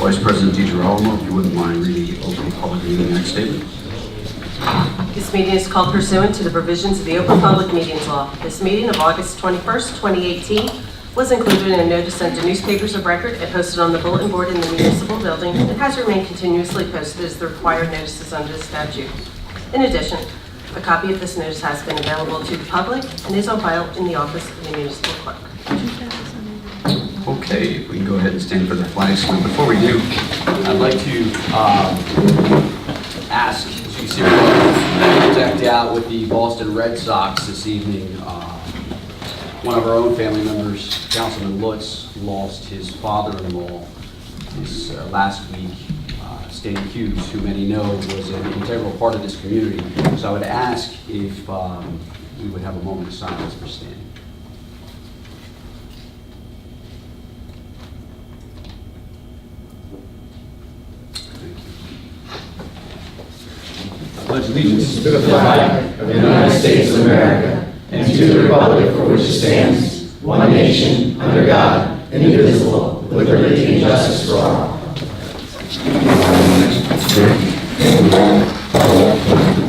Vice President DeGirolamo, if you wouldn't mind reading the open public meeting act statement. This meeting is called pursuant to the provisions of the Open Public Meetings Law. This meeting of August 21st, 2018 was included in a notice sent to newspapers of record and posted on the bulletin board in the municipal building and has remained continuously posted as the required notices under the statute. In addition, a copy of this notice has been available to the public and is on file in the office of the municipal clerk. Okay, we can go ahead and stand for the flag salute. Before we do, I'd like to ask, as you see, we're decked out with the Boston Red Sox this evening. One of our own family members, Councilman Lutz, lost his father-in-law this last week, Stan Hughes, who many know was an integral part of this community. So I would ask if we would have a moment of silence for Stan. I pledge allegiance to the flag of the United States of America and to the republic for which it stands, one nation, under God, indivisible, with liberty and justice for all.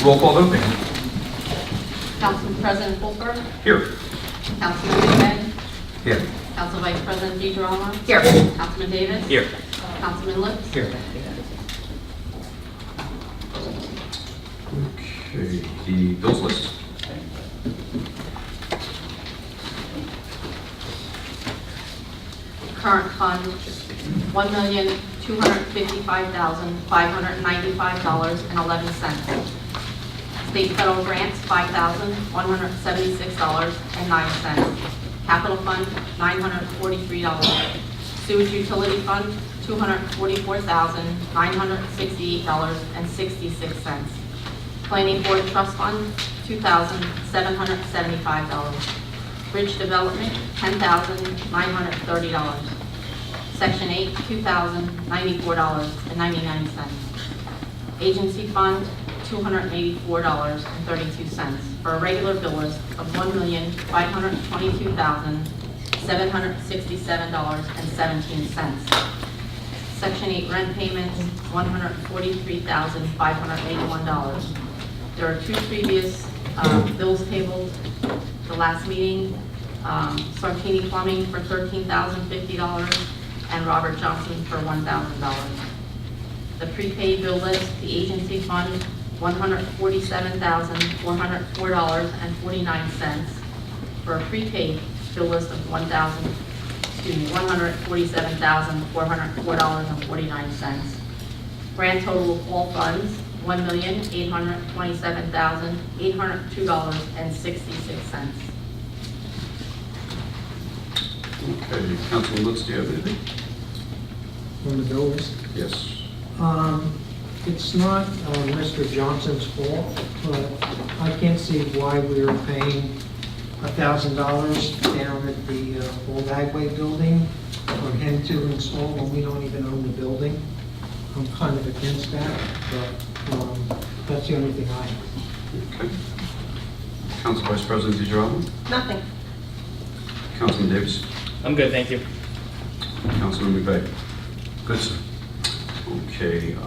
Roll call vote. Council President Phillipsburg. Here. Councilman McMahon. Here. Council Vice President DeGirolamo. Here. Councilman Davis. Here. Councilman Lutz. Here. Okay, the bills list. Current fund, $1,255,595.11. State federal grants, $5,176.09. Capital fund, $943. Sewage utility fund, $244,968.66. Planning Board Trust Fund, $2,775. Bridge Development, $10,930. Section 8, $2,094.99. Agency Fund, $284.32, for a regular bill list of $1,522,767.17. Section 8 rent payments, $143,581. There are two previous bills tabled the last meeting. Sartini Plumbing for $13,050 and Robert Johnson for $1,000. The prepaid bill list, the agency fund, $147,404.49 for a prepaid bill list of $147,404.49. Grand total of all funds, $1,827,802.66. Okay, Councilman Lutz, do you have anything? On the bill list. Yes. It's not Mr. Johnson's fault, but I can't see why we're paying $1,000 down at the old Agway building for him to install when we don't even own the building. I'm kind of against that, but that's the only thing I have. Okay. Council Vice President DeGirolamo. Nothing. Councilman Davis. I'm good, thank you. Councilman McVeigh. Good, sir. Okay,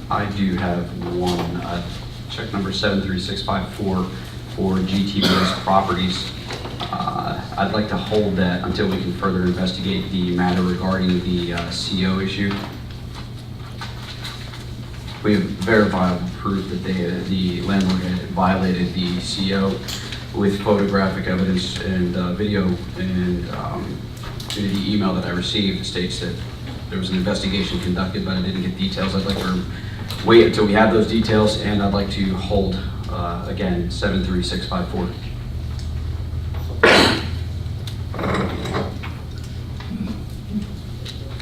I do have one, check number 73654 for GTBS Properties. I'd like to hold that until we can further investigate the matter regarding the CO issue. We have verifiable proof that the landlord had violated the CO with photographic evidence and video, and the email that I received states that there was an investigation conducted, but I didn't get details. I'd like to wait until we have those details, and I'd like to hold, again, 73654.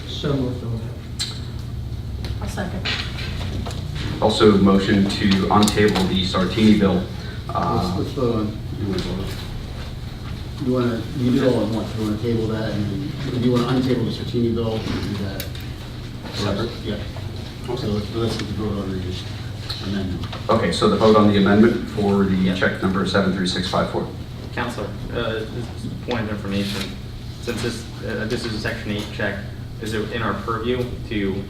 So moved on that. I'll second. Also, motion to untable the Sartini bill. Let's vote on. You want to do all at once. You want to table that, and if you want to untable the Sartini bill, do that. Separate? Yeah. So let's get the vote on the amendment. Okay, so the vote on the amendment for the check number 73654. Counselor, just a point of information. Since this is a Section 8 check, is it in our purview to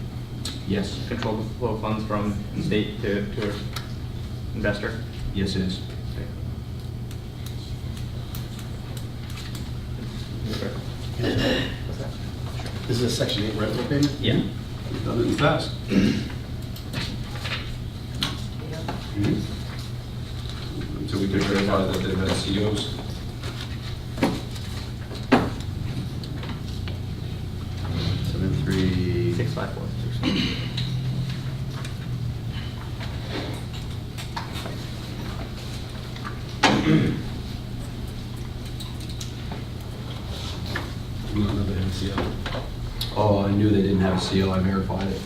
Yes. control the flow of funds from state to investor? Yes, it is. This is a Section 8 rental payment? Yeah. We've done it in the past. Until we can verify that they've had COs. Seven, three. 654. You don't know they have a CO? Oh, I knew they didn't have a CO, I verified it.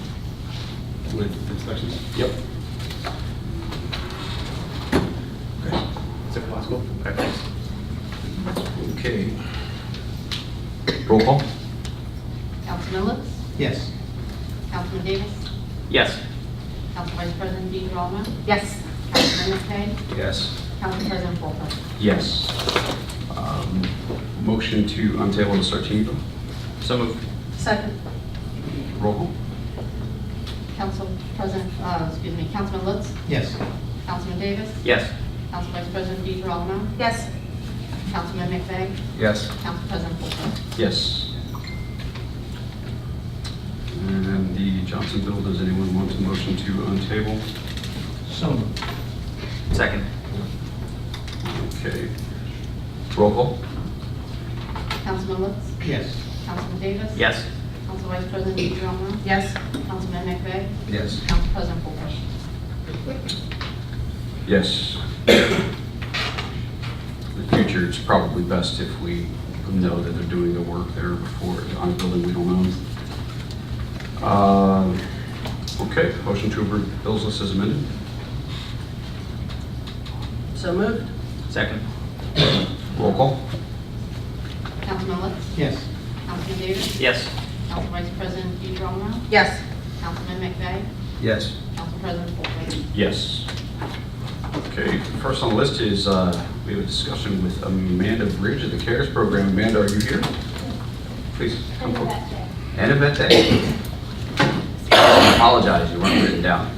With inspections? Yep. Is it possible? Okay, thanks. Okay. Roll call? Councilman Lutz? Yes. Councilman Davis? Yes. Council Vice President DeGirolamo? Yes. Councilman McVeigh? Yes. Council President Polk? Yes. Motion to untable the Sartini bill? So moved. Second. Roll call? Council President, Councilman Lutz? Yes. Councilman Davis? Yes. Council Vice President DeGirolamo? Yes. Councilman McVeigh? Yes. Council President Polk? Yes. And the Johnson bill, does anyone want a motion to untable? So moved. Second. Okay. Roll call? Councilman Lutz? Yes. Councilman Davis? Yes. Council Vice President DeGirolamo? Yes. Councilman McVeigh? Yes. Council President Polk? Yes. In the future, it's probably best if we know that they're doing the work there before, on a building we don't own. Okay, motion to approve bills list as amended? So moved. Second. Roll call? Councilman Lutz? Yes. Councilman Davis? Yes. Council Vice President DeGirolamo? Yes. Councilman McVeigh? Yes. Council President Polk? Yes. Okay, first on the list is, we have a discussion with Amanda Bridge of the CARES program. Amanda, are you here? Please come forward. And Yvette Day. I apologize, you weren't written down.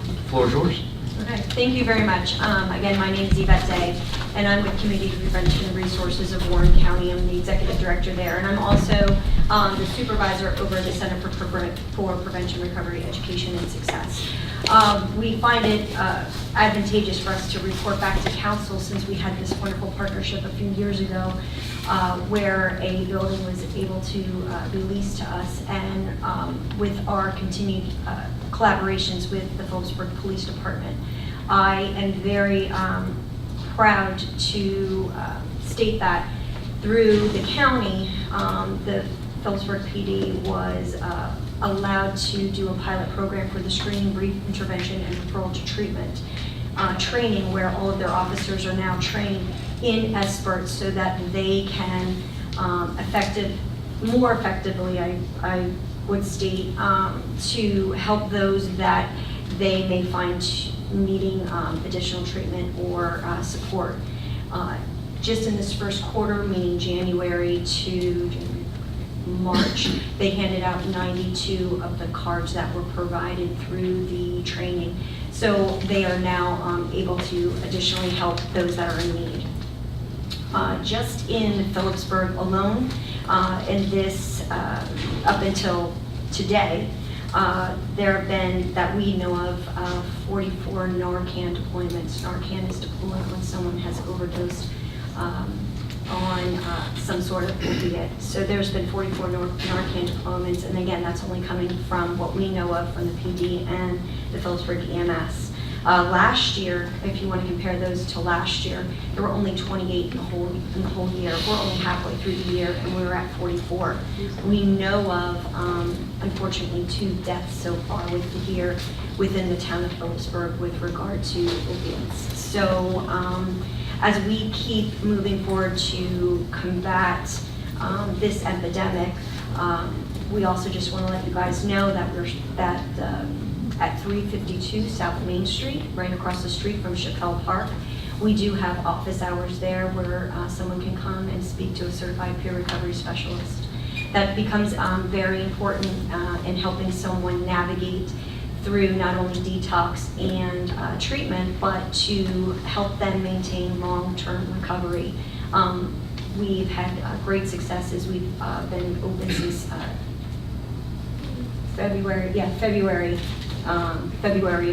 The floor is yours. Okay, thank you very much. Again, my name is Yvette Day, and I'm with Community Prevention and Resources of Warren County. I'm the executive director there, and I'm also the supervisor over the Center for Prevention, Recovery, Education, and Success. We find it advantageous for us to report back to council, since we had this wonderful partnership a few years ago where a building was able to be leased to us, and with our continued collaborations with the Phillipsburg Police Department. I am very proud to state that through the county, the Phillipsburg PD was allowed to do a pilot program for the screening, brief intervention, and referral to treatment training, where all of their officers are now trained in experts so that they can more effectively, I would state, to help those that they may find needing additional treatment or support. Just in this first quarter, meaning January to March, they handed out 92 of the cards that were provided through the training. So they are now able to additionally help those that are in need. Just in Phillipsburg alone, in this, up until today, there have been, that we know of, 44 Narcan deployments. Narcan is deployed when someone has overdosed on some sort of opiate. So there's been 44 Narcan deployments, and again, that's only coming from what we know of from the PD and the Phillipsburg EMS. Last year, if you want to compare those to last year, there were only 28 in the whole year. We're only halfway through the year, and we were at 44. We know of, unfortunately, 2 deaths so far here within the town of Phillipsburg with regard to opiates. So as we keep moving forward to combat this epidemic, we also just want to let you guys know that at 352 South Main Street, right across the street from Chappelle Park, we do have office hours there where someone can come and speak speak to a certified peer recovery specialist. That becomes very important in helping someone navigate through not only detox and treatment, but to help them maintain long-term recovery. We've had great successes. We've been open since February of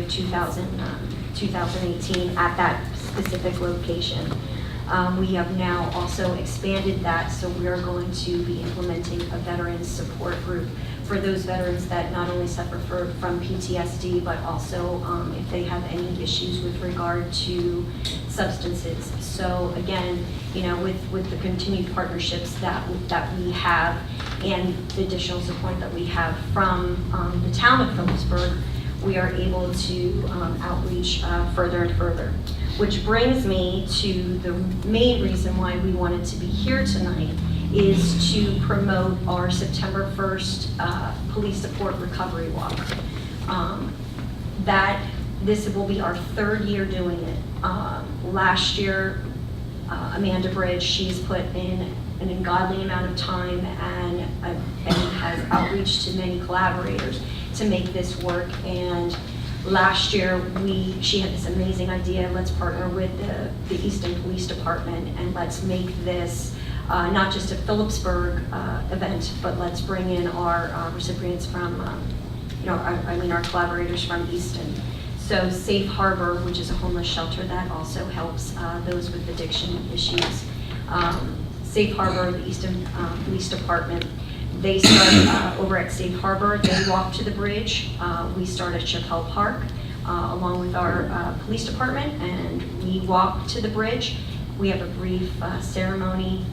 2018 at that specific location. We have now also expanded that, so we are going to be implementing a veterans support group for those veterans that not only suffer from PTSD, but also if they have any issues with regard to substances. So again, you know, with the continued partnerships that we have and the additional support that we have from the town of Phillipsburg, we are able to outreach further and further. Which brings me to the main reason why we wanted to be here tonight, is to promote our September 1st Police Support Recovery Walk. This will be our third year doing it. Last year, Amanda Bridge, she's put in an ungodly amount of time and has outreach to many collaborators to make this work. And last year, she had this amazing idea, let's partner with the Easton Police Department and let's make this not just a Phillipsburg event, but let's bring in our recipients from, our collaborators from Easton. So Safe Harbor, which is a homeless shelter that also helps those with addiction issues. Safe Harbor, the Easton Police Department, they start over at Safe Harbor, they walk to the bridge. We start at Chappelle Park along with our police department, and we walk to the bridge. We have a brief ceremony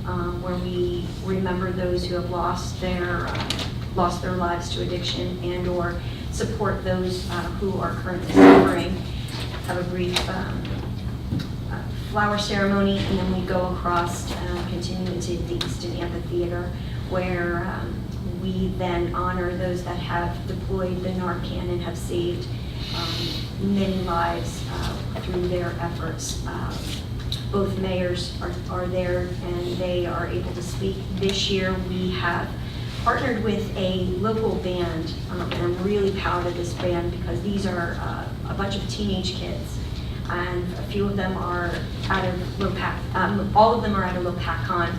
where we remember those who have lost their lives to addiction and or support those who are currently suffering. Have a brief flower ceremony, and then we go across, continue into the Easton Amphitheater, where we then honor those that have deployed the Narcan and have saved many lives through their efforts. Both mayors are there and they are able to speak. This year we have partnered with a local band, and I'm really proud of this band because these are a bunch of teenage kids, and a few of them are out of Lopac, all of them are out of Lopacon,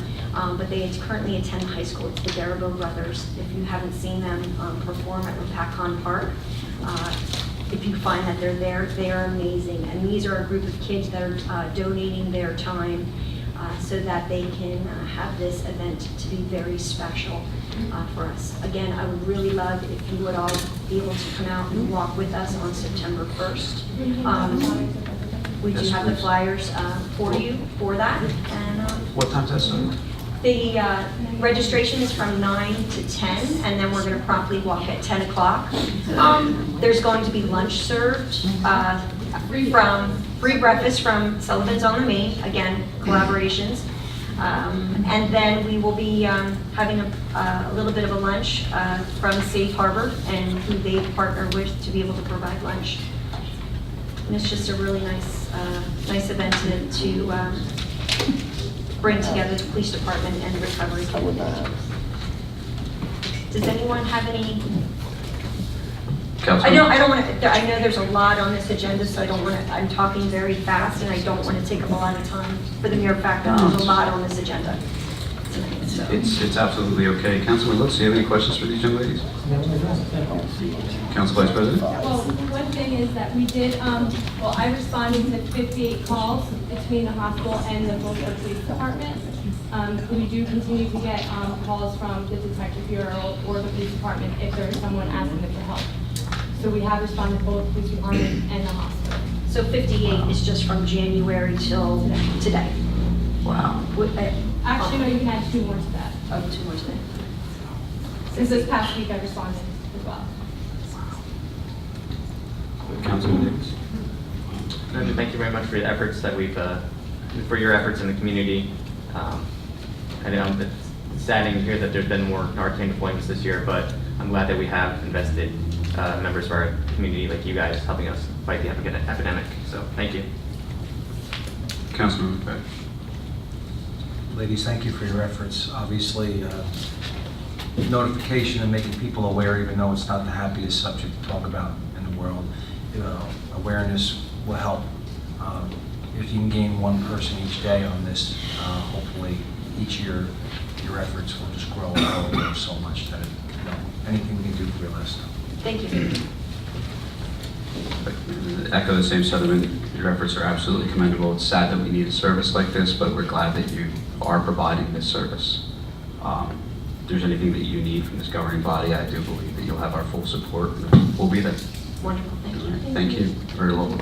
but they currently attend high school. It's the Garibo Brothers. If you haven't seen them perform at Lopacon Park, if you find that they're there, they are amazing. And these are a group of kids that are donating their time so that they can have this event to be very special for us. Again, I would really love if you would all be able to come out and walk with us on September 1st. We do have the flyers for you for that. And What time's that start? the registration is from 9 to 10, and then we're going to promptly walk at 10 o'clock. There's going to be lunch served, free breakfast from Sullivan's on the Main, again, collaborations. And then we will be having a little bit of a lunch from Safe Harbor and who they partner with to be able to provide lunch. And it's just a really nice event to bring together the police department and the recovery community. Does anyone have any? I know there's a lot on this agenda, so I'm talking very fast and I don't want to take up a lot of time for the mere fact that there's a lot on this agenda tonight. So. It's absolutely okay. Councilman Lutz, do you have any questions for these young ladies? Council Vice President? Well, one thing is that we did, I responded to 58 calls between the hospital and the Phillipsburg Police Department. We do continue to get calls from the Detective Bureau or the Police Department if there is someone asking them for help. So we have responded to both the Police Department and the hospital. So 58 is just from January till today? Wow. Actually, no, you can add 2 more to that. Oh, 2 more today. Since this past week I responded as well. Councilman Davis? Thank you very much for the efforts that for your efforts in the community. I know it's saddening to hear that there's been more Narcan deployments this year, but I'm glad that we have invested members of our community like you guys helping us fight the epidemic. So thank you. Councilman McFadden? Ladies, thank you for your efforts. Obviously, notification and making people aware, even though it's not the happiest subject to talk about in the world, awareness will help. If you can gain one person each day on this, hopefully each year your efforts will just grow and grow so much that anything we can do for your list. Thank you. Echo the same sentiment. Your efforts are absolutely commendable. It's sad that we need a service like this, but we're glad that you are providing this service. If there's anything that you need from this governing body, I do believe that you'll have our full support. We'll be there. Wonderful, thank you. Thank you. Very welcome.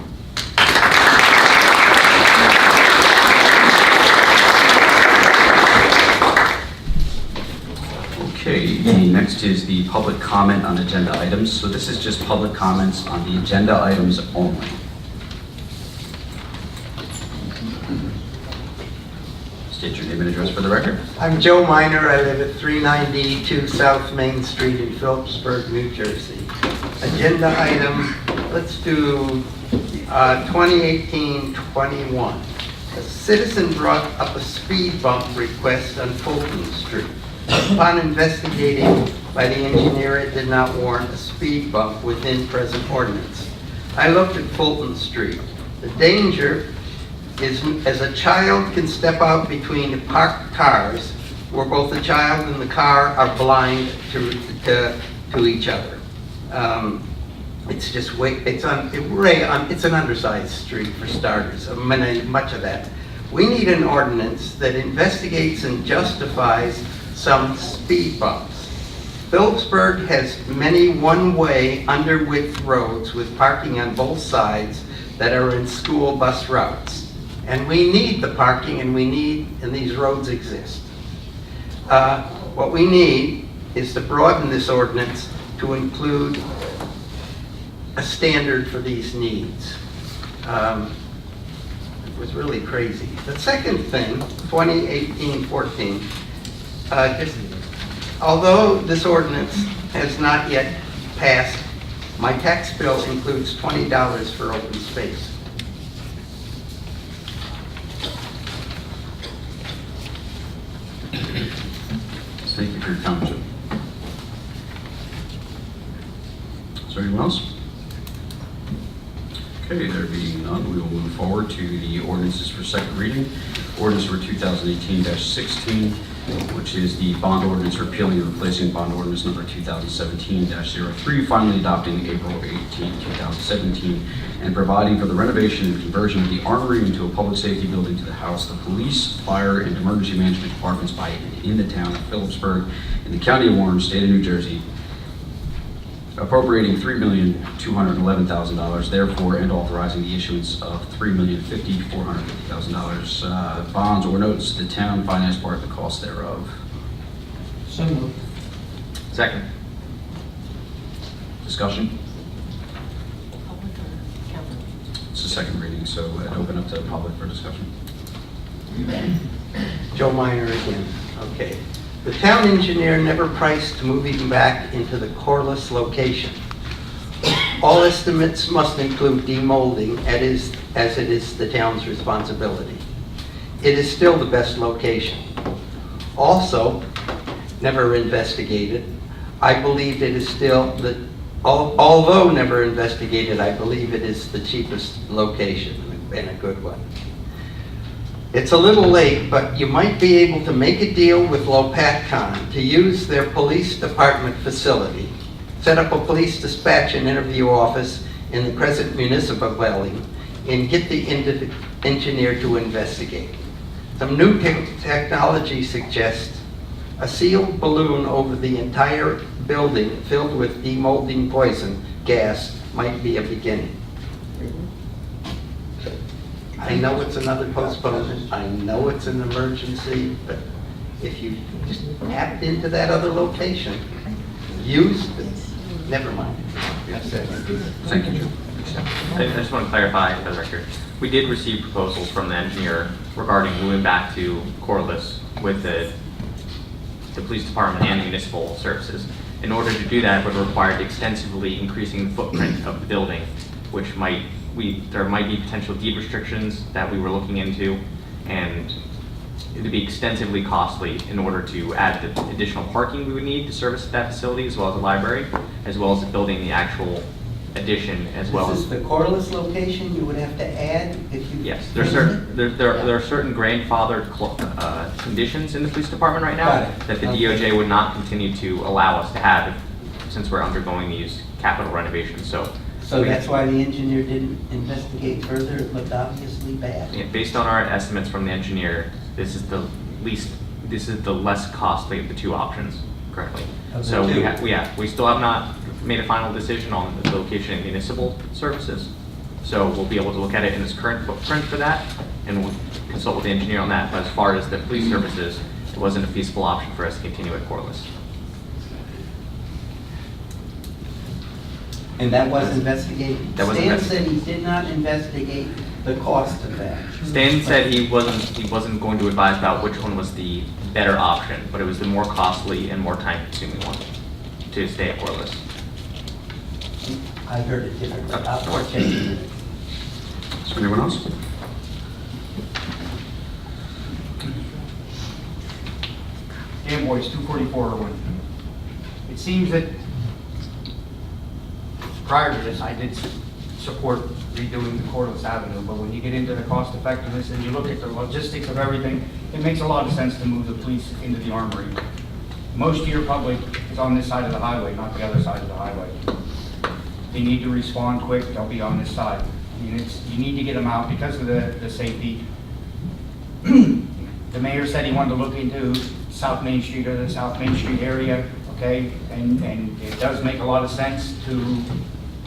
Okay, next is the public comment on agenda items. So this is just public comments on the agenda items only. State your name and address for the record. I'm Joe Miner. I live at 392 South Main Street in Phillipsburg, New Jersey. Agenda item, let's do 2018-21. A citizen brought up a speed bump request on Fulton Street. Upon investigating by the engineer, it did not warrant a speed bump within present ordinance. I looked at Fulton Street. The danger is as a child can step out between parked cars where both the child and the car are blind to each other. It's just it's an undersized street for starters. Much of that. We need an ordinance that investigates and justifies some speed bumps. Phillipsburg has many one-way under-width roads with parking on both sides that are in school bus routes. And we need the parking, and these roads exist. What we need is to broaden this ordinance to include a standard for these needs. It was really crazy. The second thing, 2018-14, although this ordinance has not yet passed, my tax bill includes $20 for open space. Thank you for your comment, Jim. Is there anyone else? Okay, there being none, we will move forward to the ordinances for second reading. Ordinance for 2018-16, which is the bond ordinance repealing and replacing bond ordinance number 2017-03, finally adopting April 18, 2017, and providing for the renovation and conversion of the armory into a public safety building to house the police, fire, and emergency management departments by and in the town of Phillipsburg, in the county of Warren, state of New Jersey, appropriating $3,211,000, therefore, and authorizing the issuance of $3,450,000 bonds or notes to the town finance part of the cost thereof. So moved. Second. Discussion? Public or council? It's a second reading, so I'd open up to the public for discussion. Joe Miner again. Okay. The town engineer never priced moving back into the Corliss location. All estimates must include demolding, as it is the town's responsibility. It is still the best location. Also, never investigated, I believe it is still although never investigated, I believe it is the cheapest location and a good one. It's a little late, but you might be able to make a deal with Lopatcon to use their police department facility, set up a police dispatch and interview office in the present municipal building, and get the engineer to investigate. Some new technology suggests a sealed balloon over the entire building filled with demolding poison gas might be a beginning. I know it's another postponement, I know it's an emergency, but if you just tapped into that other location, used it, never mind. Thank you, Jim. I just want to clarify for the record. We did receive proposals from the engineer regarding moving back to Corliss with the police department and municipal services. In order to do that, would require extensively increasing the footprint of the building, which there might be potential deed restrictions that we were looking into, and it'd be extensively costly in order to add the additional parking we would need to service that facility, as well as the library, as well as building the actual addition, as well This as. is the Corliss location you would have to add if you... Yes, there are certain grandfathered conditions in the police department right now Got it. that the Okay. DOJ would not continue to allow us to have since we're undergoing these capital renovations, so. So that's why the engineer didn't investigate further, it looked obviously bad. Yeah, based on our estimates from the engineer, this is the less costly of the two options currently. Of the So two. we still have not made a final decision on the location of municipal services. So we'll be able to look at it in its current footprint for that, and we'll consult with the engineer on that. But as far as the police services, it wasn't a feasible option for us to continue at Corliss. And that was investigated? That was Stan investigated. said he did not investigate the cost of that. Stan said he wasn't going to advise about which one was the better option, but it was the more costly and more time-consuming one to stay at Corliss. I heard it differently. I'll check it. Is there anyone else? Dan Boyce, 244 Irwin. It seems that prior to this, I did support redoing the Corliss Avenue, but when you get into the cost effectiveness and you look at the logistics of everything, it makes a lot of sense to move the police into the armory. Most of your public is on this side of the highway, not the other side of the highway. They need to respond quick, they'll be on this side. I mean, you need to get them out because of the safety. The mayor said he wanted to look into South Main Street or the South Main Street area, okay? And it does make a lot of sense to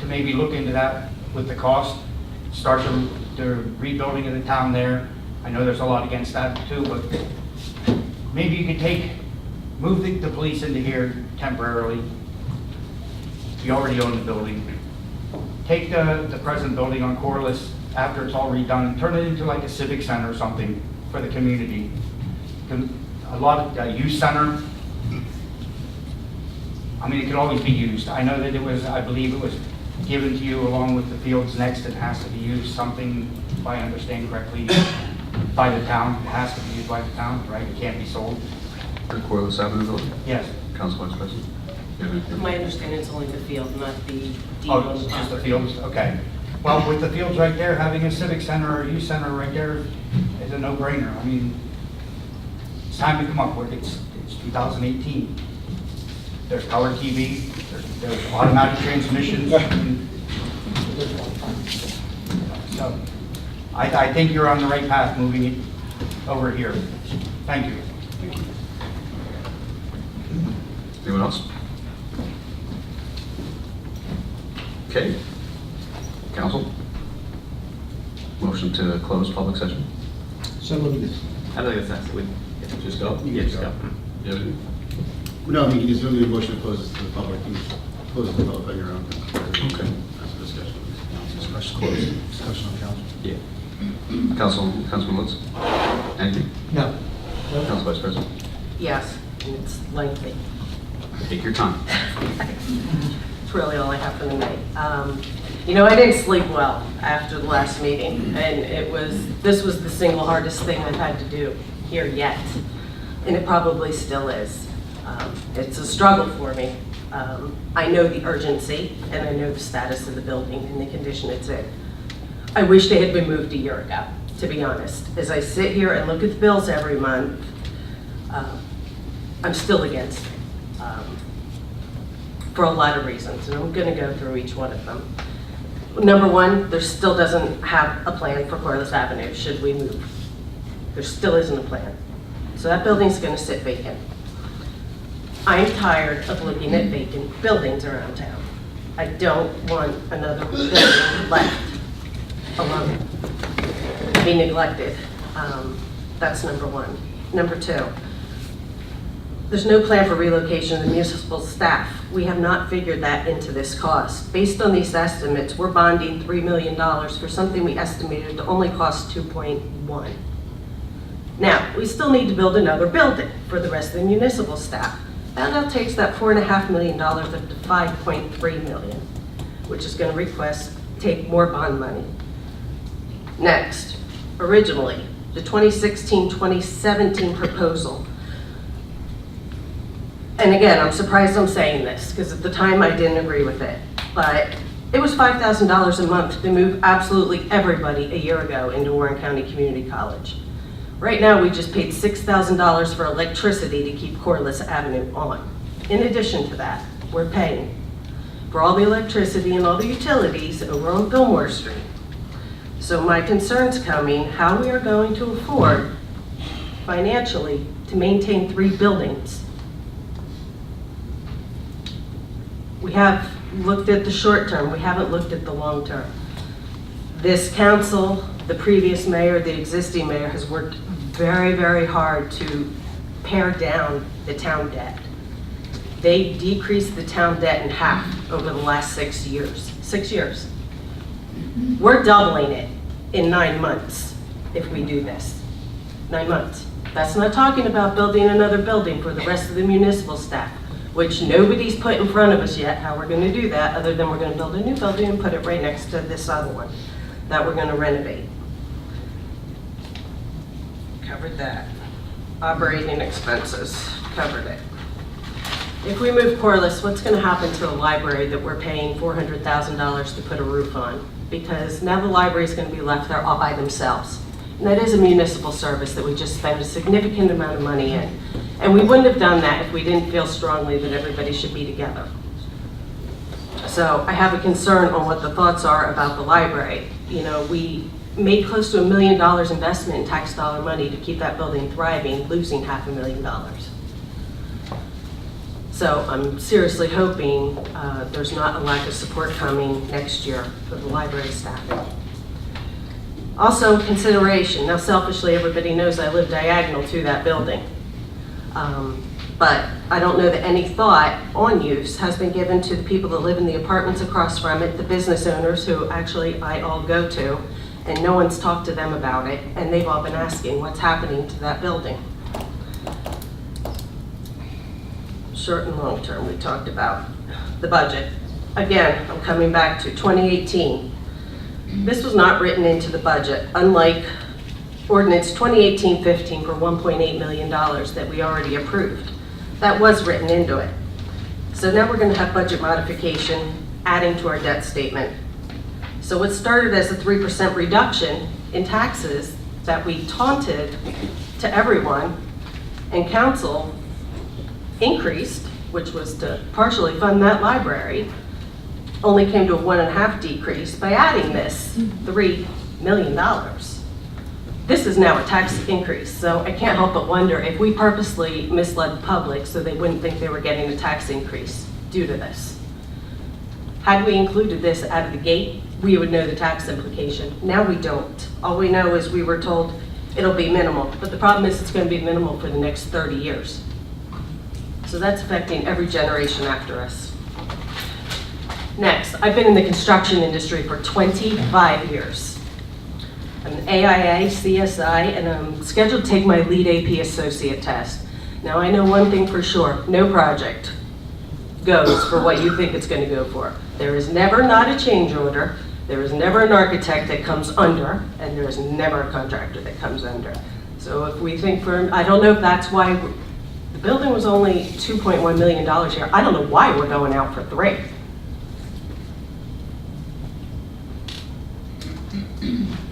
maybe look into that with the cost, start the rebuilding of the town there. I know there's a lot against that too, but maybe you could move the police into here temporarily. You already own the building. Take the present building on Corliss after it's all redone and turn it into like a civic center or something for the community. A lot of youth center. I mean, it could always be used. I know that I believe it was given to you along with the fields next. It has to be used something, if I understand correctly, by the town. It has to be used by the town, right? It can't be sold. The Corliss Avenue building? Yes. Council Vice President? My understanding is only the field, not the deed Oh, on it's the just the property. fields? Okay. Well, with the fields right there, having a civic center or youth center right there is a no-brainer. I mean, it's time to come up with it. It's 2018. There's color TV, there's automatic transmissions. So I think you're on the right path moving it over here. Thank you. Anyone else? Okay. Council? Motion to close public session? So moved. I don't think that's necessary. Just go? Yeah, just go. Yeah. No, I mean, you just don't need a motion to close this to the public. You just close it to the public on your own. Okay. That's a discussion. Discussion on council. Yeah. Councilman Lutz? Anything? No. Council Vice President? Yes, and it's lengthy. Take your time. It's really all I have for the night. I didn't sleep well after the last meeting, and this was the single hardest thing I've had to do here yet, and it probably still is. It's a struggle for me. I know the urgency, and I know the status of the building and the condition it's in. I wish they had been moved a year ago, to be honest. As I sit here and look at the bills every month, I'm still against it. For a lot of reasons, and I'm going to go through each one of them. Number one, there still doesn't have a plan for Corliss Avenue, should we move. There still isn't a plan. So that building's going to sit vacant. I'm tired of looking at vacant buildings around town. I don't want another building left alone, be neglected. That's number one. Number two, there's no plan for relocation of the municipal staff. We have not figured that into this cost. Based on these estimates, we're bonding $3 million for something we estimated to only cost 2.1. Now, we still need to build another building for the rest of the municipal staff. And that takes that $4.5 million up to $5.3 million, which is going to take more bond money. Next, originally, the 2016-2017 proposal. And again, I'm surprised I'm saying this, because at the time I didn't agree with it, but it was $5,000 a month to move absolutely everybody a year ago into Warren County Community College. Right now, we just paid $6,000 for electricity to keep Corliss Avenue on. In addition to that, we're paying for all the electricity and all the utilities over on Fillmore Street. So my concern's coming, how we are going to afford financially to maintain 3 buildings. We have looked at the short term, we haven't looked at the long term. This council, the previous mayor, the existing mayor has worked very, very hard to pare down the town debt. They decreased the town debt in half over the last 6 years. 6 years. We're doubling it in 9 months if we do this. 9 months. That's not talking about building another building for the rest of the municipal staff, which nobody's put in front of us yet how we're going to do that, other than we're going to build a new building and put it right next to this other one that we're going to renovate. Covered that. Operating expenses, covered it. If we move Corliss, what's going to happen to the library that we're paying $400,000 to put a roof on? Because now the library is going to be left there all by themselves. And that is a municipal service that we just spend a significant amount of money in. And we wouldn't have done that if we didn't feel strongly that everybody should be together. So I have a concern on what the thoughts are about the library. You know, we made close to $1 million investment in tax dollar money to keep that building thriving, losing $500,000. So I'm seriously hoping there's not a lack of support coming next year for the library staffing. Also, consideration. Now, selfishly, everybody knows I live diagonal to that building. But I don't know that any thought on use has been given to the people that live in the apartments across from it, the business owners who actually I all go to, and no one's talked to them about it, and they've all been asking what's happening to that building. Short and long term, we talked about the budget. Again, I'm coming back to 2018. This was not written into the budget, unlike ordinance 2018-15 for $1.8 million that we already approved. That was written into it. So now we're going to have budget modification adding to our debt statement. So what started as a 3% reduction in taxes that we taunted to everyone and council increased, which was to partially fund that library, only came to a 1.5% decrease by adding this $3 million. This is now a tax increase, so I can't help but wonder if we purposely misled the public so they wouldn't think they were getting a tax increase due to this. Had we included this out of the gate, we would know the tax implication. Now we don't. All we know is we were told it'll be minimal, but the problem is it's going to be minimal for the next 30 years. So that's affecting every generation after us. Next, I've been in the construction industry for 25 years. I'm an AIA, CSI, and I'm scheduled to take my lead AP associate test. Now I know one thing for sure, no project goes for what you think it's going to go for. There is never not a change order, there is never an architect that comes under, and there is never a contractor that comes under. So if we think I don't know if that's why the building was only $2.1 million here. I don't know why we're going out for 3.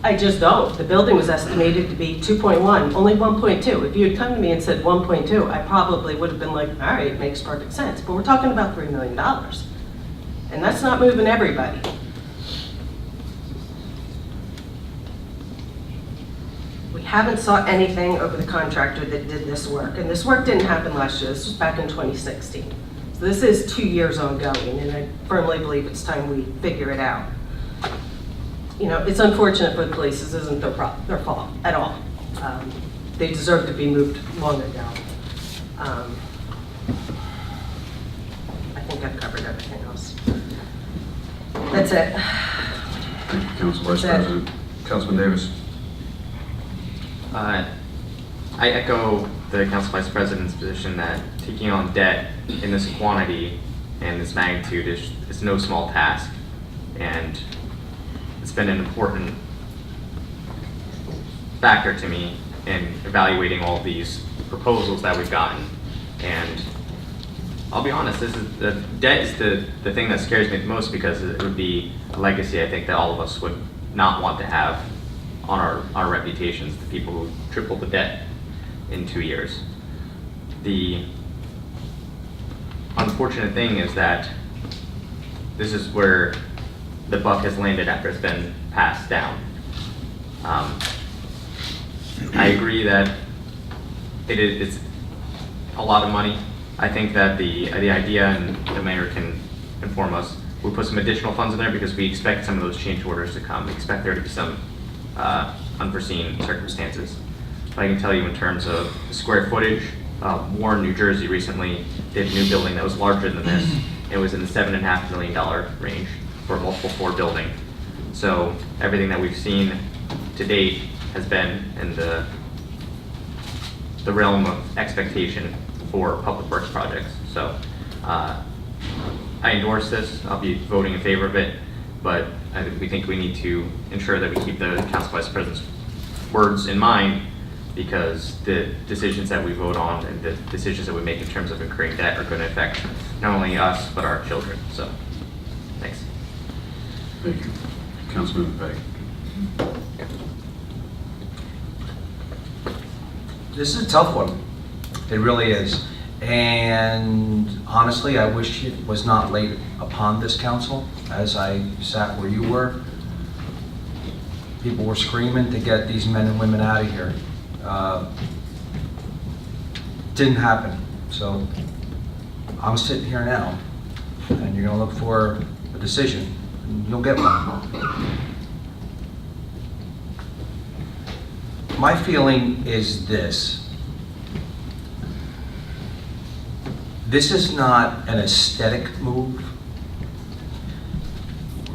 I just don't. The building was estimated to be 2.1, only 1.2. If you had come to me and said 1.2, I probably would have been like, all right, it makes perfect sense. But we're talking about $3 million. And that's not moving everybody. We haven't sought anything over the contractor that did this work. And this work didn't happen last year. This was back in 2016. So this is 2 years ongoing, and I firmly believe it's time we figure it out. You know, it's unfortunate for the police. This isn't their fault at all. They deserve to be moved long ago. I think I've covered everything else. That's it. Thank you, Council Vice President. Councilman Davis. I echo the Council Vice President's position that taking on debt in this quantity and this magnitude is no small task. And it's been an important factor to me in evaluating all these proposals that we've gotten. And I'll be honest, the debt is the thing that scares me the most, because it would be a legacy I think that all of us would not want to have on our reputations, the people who tripled the debt in 2 years. The unfortunate thing is that this is where the buck has landed after it's been passed down. I agree that it's a lot of money. I think that the idea, and the mayor can inform us, we put some additional funds in there because we expect some of those change orders to come. We expect there to be some unforeseen circumstances. But I can tell you in terms of the square footage, Warren, New Jersey recently did a new building that was larger than this. It was in the $7.5 million range for a multiple floor building. So everything that we've seen to date has been in the realm of expectation for public works projects. So I endorse this. I'll be voting in favor of it, but we think we need to ensure that we keep the Council Vice President's words in mind, because the decisions that we vote on and the decisions that we make in terms of incurring debt are going to affect not only us, but our children. So, thanks. Thank you. Councilman Pegg. This is a tough one. It really is. And honestly, I wish it was not laid upon this council. As I sat where you were, people were screaming to get these men and women out of here. Didn't happen. So I'm sitting here now, and you're going to look for a decision, and you'll get one. My feeling is this. This is not an aesthetic move.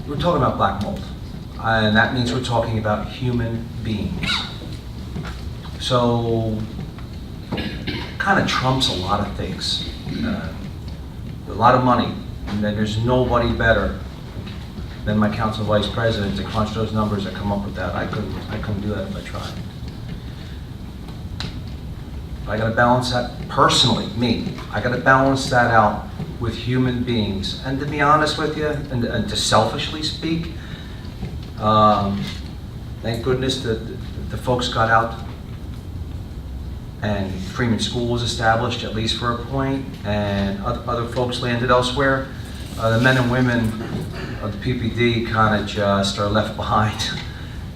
We're talking about black mold, and that means we're talking about human beings. So, kind of trumps a lot of things. A lot of money, and then there's nobody better than my council vice president to crunch those numbers and come up with that. I couldn't do that if I tried. I got to balance that personally, me. I got to balance that out with human beings. And to be honest with you, and to selfishly speak, thank goodness that the folks got out and Freeman School was established, at least for a point, and other folks landed elsewhere. The men and women of the PPD kind of just are left behind.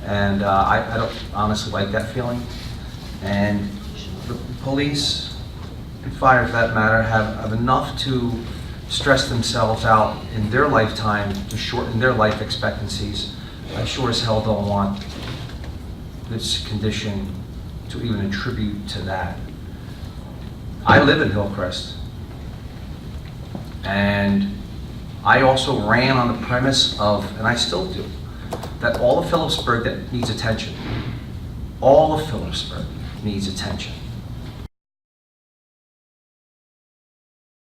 And I don't honestly like that feeling. And the police and fire, for that matter, have enough to stress themselves out in their lifetime to shorten their life expectancies. I sure as hell don't want this condition to even attribute to that. I live in Hillcrest, and I also ran on the premise of, and I still do, that all of Phillipsburg that needs attention, all of Phillipsburg needs attention.